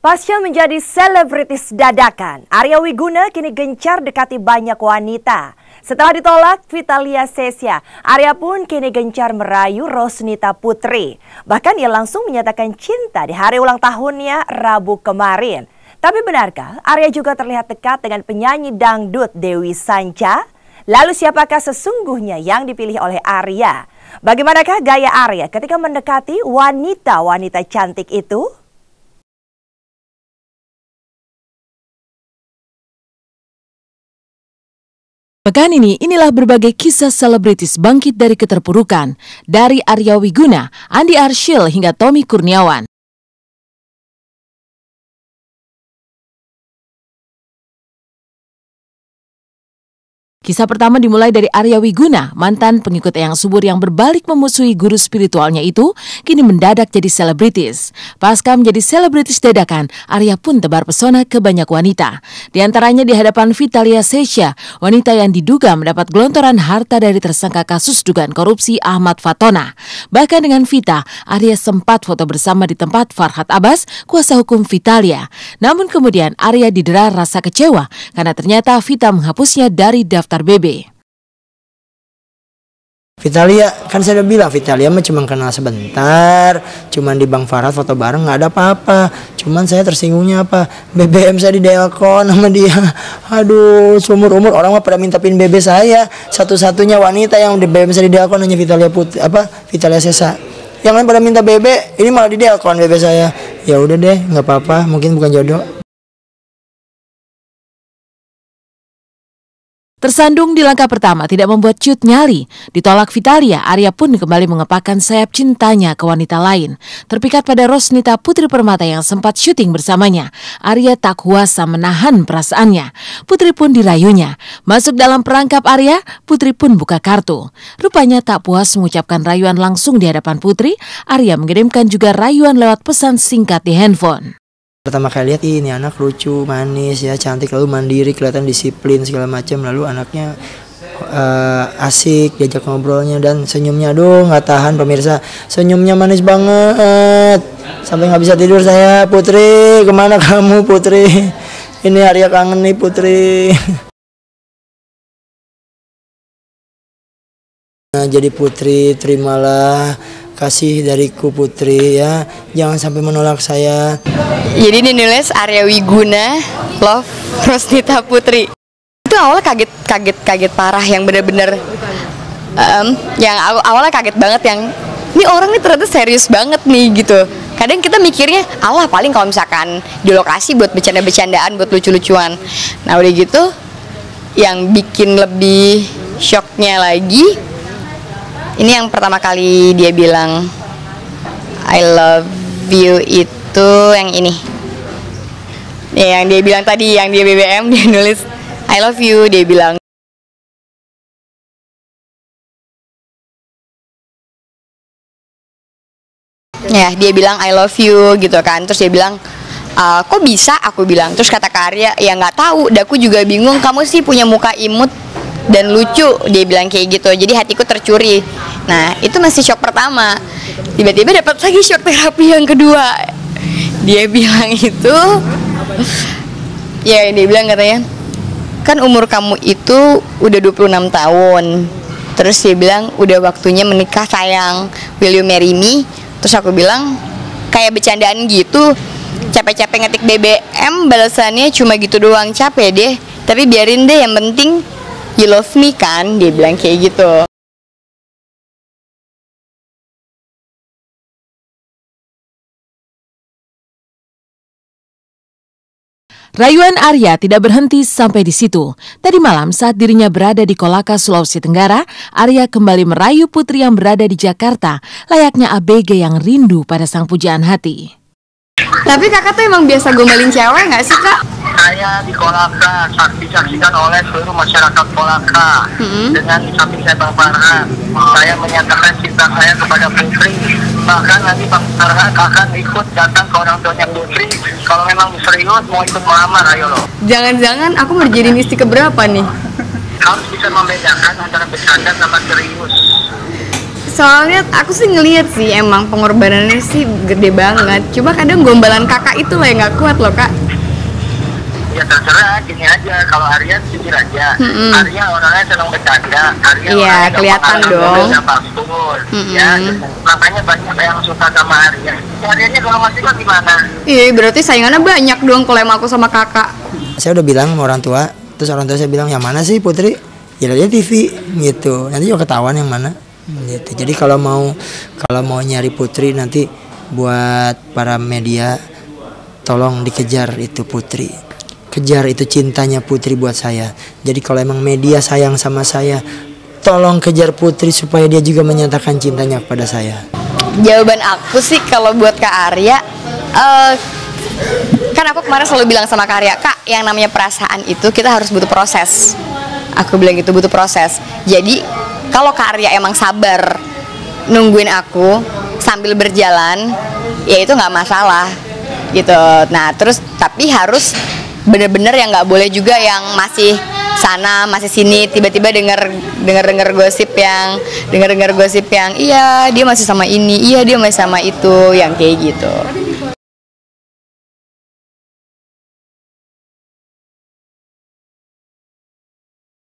Pasca menjadi selebritis dadakan, Arya Wiguna kini gencar dekati banyak wanita. Setelah ditolak Vitalia Sesha, Arya pun kini gencar merayu Rosnita Putri. Bahkan ia langsung menyatakan cinta di hari ulang tahunnya Rabu kemarin. Tapi benarkah Arya juga terlihat dekat dengan penyanyi dangdut Dewi Sanca? Lalu siapakah sesungguhnya yang dipilih oleh Arya? Bagaimanakah gaya Arya ketika mendekati wanita-wanita cantik itu? Pekan ini, inilah berbagai kisah selebritis bangkit dari keterpurukan. Dari Arya Wiguna, Andi Arsyil hingga Tommy Kurniawan. Kisah pertama dimulai dari Arya Wiguna, mantan pengikut Eyang Subur yang berbalik memusuhi guru spiritualnya itu, kini mendadak jadi selebritis. Pasca menjadi selebritis dadakan, Arya pun tebar pesona ke banyak wanita. Di antaranya di hadapan Vitalia Sesha, wanita yang diduga mendapat gelontoran harta dari tersangka kasus dugaan korupsi Ahmad Fatona. Bahkan dengan Vita, Arya sempat foto bersama di tempat Farhad Abbas, kuasa hukum Vitalia. Namun kemudian Arya didera rasa kecewa karena ternyata Vita menghapusnya dari daftar BB. Vitalia, kan saya udah bilang Vitalia mah cuma kenal sebentar, cuman di Bang Farhad foto bareng nggak ada apa-apa. Cuman saya tersinggungnya apa? BBM saya didelkon sama dia. Aduh, seumur-umur orang mah pada minta pin BB saya. Satu-satunya wanita yang di BBM saya didelkon hanya Vitalia Sesha. Yang lain pada minta BB, ini malah didelkon BB saya. Ya udah deh, nggak apa-apa, mungkin bukan jodoh. Tersandung di langkah pertama tidak membuat Cut nyali. Ditolak Vitalia, Arya pun kembali mengepakkan sayap cintanya ke wanita lain. Terpikat pada Rosnita Putri Permata yang sempat syuting bersamanya, Arya tak kuasa menahan perasaannya. Putri pun dirayunya. Masuk dalam perangkap Arya, Putri pun buka kartu. Rupanya tak puas mengucapkan rayuan langsung di hadapan Putri, Arya mengirimkan juga rayuan lewat pesan singkat di handphone. Pertama kali lihat ini anak lucu, manis ya, cantik, lalu mandiri, kelihatan disiplin segala macam, lalu anaknya asik, diajak ngobrolnya dan senyumnya, aduh nggak tahan pemirsa, senyumnya manis banget, sampai nggak bisa tidur saya. Putri, kemana kamu Putri? Ini Arya kangen nih Putri. Nah, jadi Putri, terimalah kasih dariku Putri ya, jangan sampai menolak saya. Jadi ini nulis Arya Wiguna love Rosnita Putri. Itu awalnya kaget parah, yang bener-bener yang awalnya kaget banget, yang ini orang nih ternyata serius banget nih gitu. Kadang kita mikirnya alah paling kalau misalkan di lokasi buat bercanda-bercandaan, buat lucu-lucuan. Nah udah gitu yang bikin lebih shocknya lagi, ini yang pertama kali dia bilang I love you itu yang ini. Ya, yang dia bilang tadi, yang dia BBM, dia nulis I love you, dia bilang. Ya, dia bilang I love you gitu kan. Terus dia bilang kok bisa, aku bilang. Terus kata Kak Arya, ya nggak tahu, aku juga bingung, kamu sih punya muka imut dan lucu, dia bilang kayak gitu. Jadi hatiku tercuri. Nah itu masih shock pertama. Tiba-tiba dapat lagi shock terapi yang kedua. Dia bilang itu, ya dia bilang katanya, kan umur kamu itu udah 26 tahun. Terus dia bilang udah waktunya menikah sayang, will you marry me? Terus aku bilang kayak bercandaan gitu, capek-capek ngetik BBM balasannya cuma gitu doang, capek deh. Tapi biarin deh, yang penting you love me kan, dia bilang kayak gitu. Rayuan Arya tidak berhenti sampai di situ. Tadi malam saat dirinya berada di Kolaka, Sulawesi Tenggara, Arya kembali merayu Putri yang berada di Jakarta, layaknya ABG yang rindu pada sang pujaan hati. Tapi kakak tuh emang biasa gombalin cewek nggak sih kak? Saya di Kolaka, disaksikan oleh seluruh masyarakat Kolaka. Dengan samping saya Bang Farhad, saya menyatakan cinta saya kepada Putri. Bahkan nanti Bang Farhad akan ikut datang ke orang tuanya Putri. Kalau memang serius mau ikut melamar, ayo loh. Jangan-jangan aku mau dijadiin istri keberapa nih? Harus bisa membedakan antara bercanda sama serius. Soalnya aku sih ngeliat sih emang pengorbanannya sih gede banget. Cuma kadang gombalan kakak itu lah yang nggak kuat loh kak. Ya terserah, gini aja. Kalau Arya jujur aja. Arya orangnya senang bercanda. Arya Iya, orangnya kelihatan dong. Ya, makanya banyak yang suka sama Arya. Aryanya kalau masih kok gimana? Iya, berarti saingannya banyak dong kalau emang aku sama kakak. Saya udah bilang sama orang tua, terus orang tua saya bilang yang mana sih Putri? Ya lihat TV gitu. Nanti juga ketahuan yang mana. Gitu. Jadi kalau mau nyari Putri nanti buat para media tolong dikejar itu Putri. Kejar itu cintanya Putri buat saya. Jadi kalau emang media sayang sama saya, tolong kejar Putri supaya dia juga menyatakan cintanya kepada saya. Jawaban aku sih kalau buat Kak Arya, kan aku kemarin selalu bilang sama Kak Arya, Kak, yang namanya perasaan itu kita harus butuh proses. Aku bilang gitu, butuh proses. Jadi kalau Kak Arya emang sabar nungguin aku sambil berjalan, ya itu nggak masalah gitu. Nah terus tapi harus bener-bener yang nggak boleh juga yang masih sana masih sini tiba-tiba dengar gosip yang iya dia masih sama ini, iya dia masih sama itu, yang kayak gitu.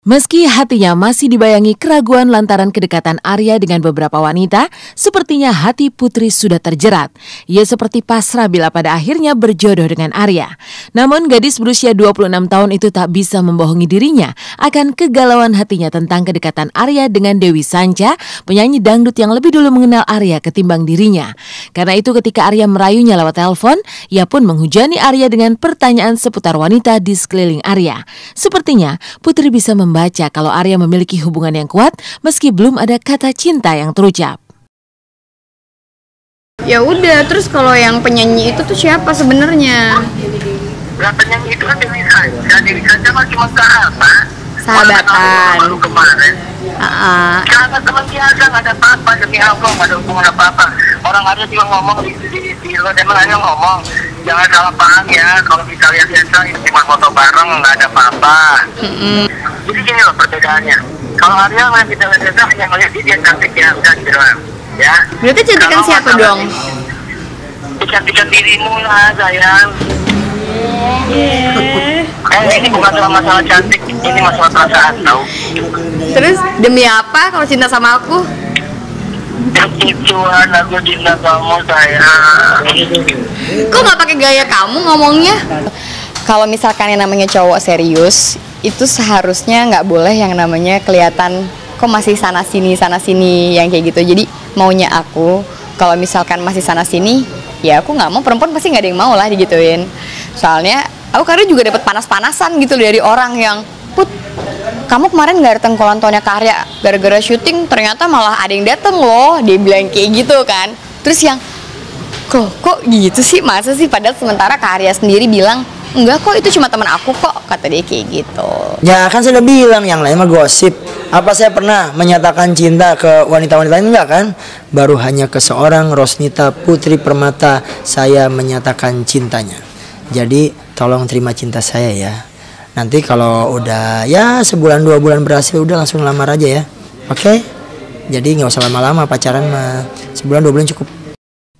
Meski hatinya masih dibayangi keraguan lantaran kedekatan Arya dengan beberapa wanita, sepertinya hati Putri sudah terjerat. Ia seperti pasrah bila pada akhirnya berjodoh dengan Arya. Namun gadis berusia 26 tahun itu tak bisa membohongi dirinya akan kegalauan hatinya tentang kedekatan Arya dengan Dewi Sanca, penyanyi dangdut yang lebih dulu mengenal Arya ketimbang dirinya. Karena itu ketika Arya merayunya lewat telepon, ia pun menghujani Arya dengan pertanyaan seputar wanita di sekeliling Arya. Sepertinya Putri bisa membaca kalau Arya memiliki hubungan yang kuat meski belum ada kata cinta yang terucap. Ya udah, terus kalau yang penyanyi itu tuh siapa sebenarnya? Nah, penyanyi itu kan Dewi Sanca. Dewi Sanca mah cuma sahabat. Sahabatan. Baru kemarin. Sahabat teman biasa, nggak ada apa-apa, demi Allah nggak ada hubungan apa-apa. Orang Arya juga ngomong di luar, emang Arya ngomong, jangan salah paham ya. Kalau kita lihat biasa itu cuma foto bareng, nggak ada apa-apa. Jadi gini loh perbedaannya. Kalau Arya yang kita lihat biasa hanya melihat dia cantik ya, udah gitu doang. Ya. Berarti cantikan siapa dong? Cantikan dirimu lah sayang. Ini bukan masalah cantik, ini masalah perasaan tau. Terus demi apa kalau cinta sama aku? Tuhan, aku cinta kamu sayang. Kok nggak pakai gaya kamu ngomongnya? Kalau misalkan yang namanya cowok serius, itu seharusnya nggak boleh yang namanya kelihatan kok masih sana sini yang kayak gitu. Jadi maunya aku kalau misalkan masih sana sini, ya aku nggak mau, perempuan pasti nggak ada yang mau lah digituin. Soalnya aku kadang juga dapat panas-panasan gitu dari orang yang, Put, kamu kemarin nggak datang ulang tahunnya Kak Arya gara-gara syuting, ternyata malah ada yang dateng loh, dia bilang kayak gitu kan. Terus yang kok gitu sih, masa sih, padahal sementara Kak Arya sendiri bilang enggak kok, itu cuma teman aku kok, kata dia kayak gitu. Ya kan saya udah bilang yang lain mah gosip. Apa saya pernah menyatakan cinta ke wanita-wanita lain? Enggak kan? Baru hanya ke seorang Rosnita Putri Permata saya menyatakan cintanya. Jadi tolong terima cinta saya ya. Nanti kalau udah ya sebulan 2 bulan berhasil, udah langsung lamar aja ya. Oke? Jadi nggak usah lama-lama pacaran mah, sebulan 2 bulan cukup.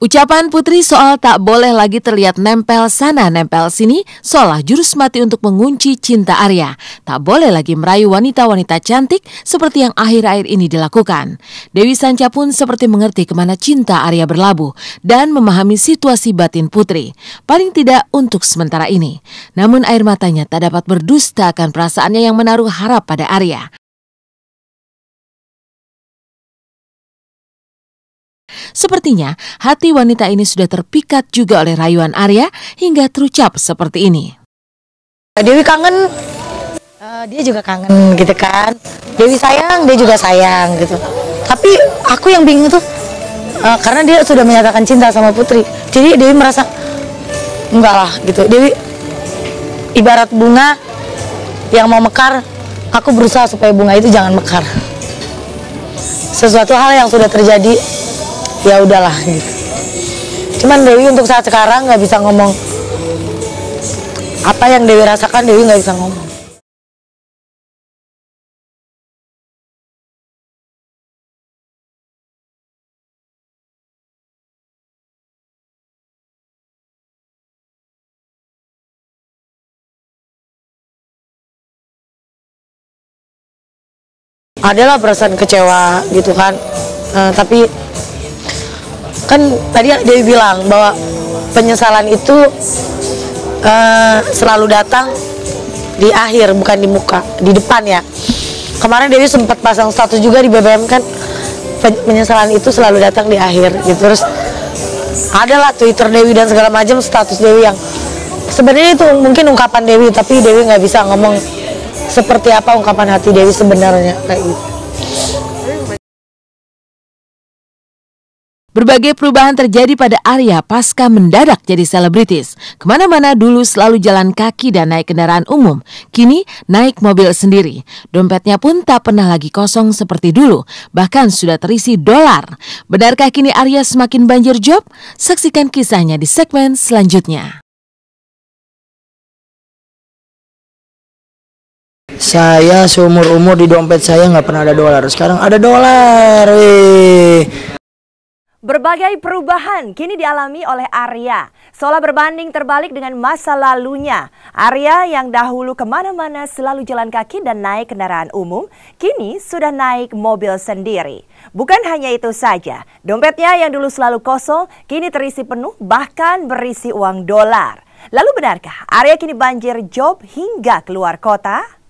Ucapan Putri soal tak boleh lagi terlihat nempel sana nempel sini seolah jurus mati untuk mengunci cinta Arya. Tak boleh lagi merayu wanita-wanita cantik seperti yang akhir-akhir ini dilakukan. Dewi Sanca pun seperti mengerti kemana cinta Arya berlabuh dan memahami situasi batin Putri. Paling tidak untuk sementara ini. Namun air matanya tak dapat berdusta akan perasaannya yang menaruh harap pada Arya. Sepertinya hati wanita ini sudah terpikat juga oleh rayuan Arya hingga terucap seperti ini. Dewi kangen, dia juga kangen gitu kan. Dewi sayang, dia juga sayang gitu. Tapi aku yang bingung tuh, karena dia sudah menyatakan cinta sama Putri. Jadi Dewi merasa, enggak lah gitu. Dewi ibarat bunga yang mau mekar, aku berusaha supaya bunga itu jangan mekar. Sesuatu hal yang sudah terjadi, ya udahlah gitu. Cuman Dewi untuk saat sekarang nggak bisa ngomong apa yang Dewi rasakan, Dewi nggak bisa ngomong. adalah perasaan kecewa gitu kan. Tapi kan tadi Dewi bilang bahwa penyesalan itu selalu datang di akhir, bukan di muka, di depan ya. Kemarin Dewi sempat pasang status juga di BBM kan, penyesalan itu selalu datang di akhir gitu. Terus adalah Twitter Dewi dan segala macam status Dewi yang sebenarnya itu mungkin ungkapan Dewi, tapi Dewi nggak bisa ngomong seperti apa ungkapan hati Dewi sebenarnya kayak gitu. Berbagai perubahan terjadi pada Arya pasca mendadak jadi selebritis. Kemana-mana dulu selalu jalan kaki dan naik kendaraan umum. Kini naik mobil sendiri. Dompetnya pun tak pernah lagi kosong seperti dulu. Bahkan sudah terisi dolar. Benarkah kini Arya semakin banjir job? Saksikan kisahnya di segmen selanjutnya. Saya seumur-umur di dompet saya nggak pernah ada dolar. Sekarang ada dolar. Wih. Berbagai perubahan kini dialami oleh Arya. Seolah berbanding terbalik dengan masa lalunya. Arya yang dahulu kemana-mana selalu jalan kaki dan naik kendaraan umum, kini sudah naik mobil sendiri. Bukan hanya itu saja, dompetnya yang dulu selalu kosong, kini terisi penuh bahkan berisi uang dolar. Lalu benarkah Arya kini banjir job hingga keluar kota?